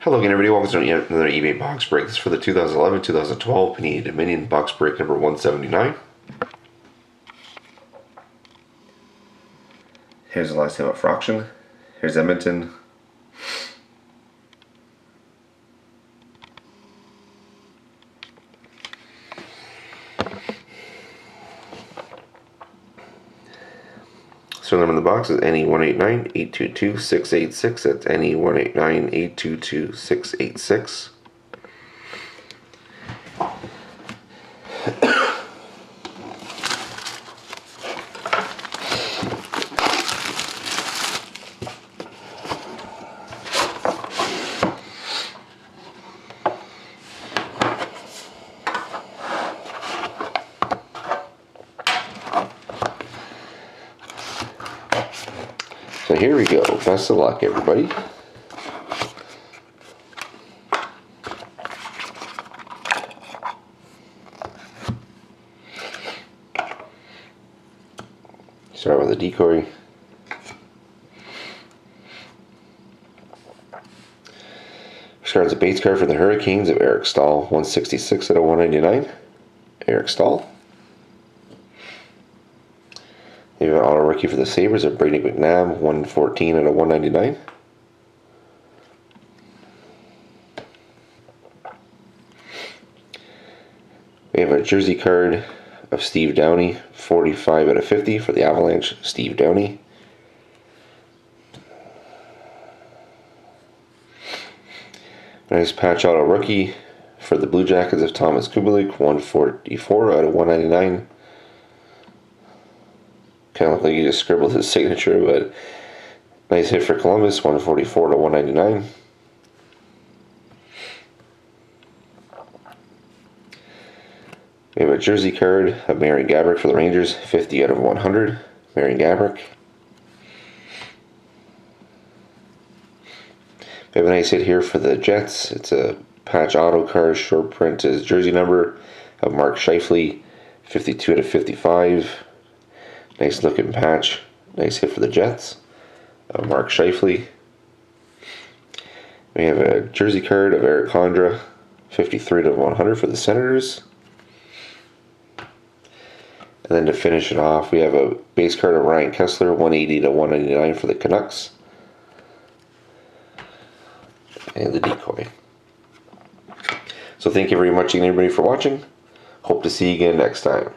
Hello again, everybody. Welcome to yet another eBay box break. This is for the 2011-2012 Panini Dominion box break number 179. Here's the last name up for auction. Here's Edmonton. So number in the box is NE189-822-686. That's NE189-822-686. So here we go. Best of luck, everybody. Start with a decoy. Starts a base card for the Hurricanes of Eric Stahl, 166 out of 199. Eric Stahl. We have an auto rookie for the Sabres of Brady McNabb, 114 out of 199. We have a jersey card of Steve Downey, 45 out of 50 for the Avalanche, Steve Downey. Nice patch auto rookie for the Blue Jackets of Thomas Kubalik, 144 out of 199. Kind of looked like he just scribbled his signature, but nice hit for Columbus, 144 to 199. We have a jersey card of Marian Gaborik for the Rangers, 50 out of 100. Marian Gaborik. We have a nice hit here for the Jets. It's a patch auto card, short print is jersey number of Mark Scheifele, 52 out of 55. Nice looking patch. Nice hit for the Jets. Mark Scheifele. We have a jersey card of Eric Condra, 53 to 100 for the Senators. And then to finish it off, we have a base card of Ryan Kessler, 180 to 199 for the Canucks. And the decoy. So thank you very much again, everybody, for watching. Hope to see you again next time.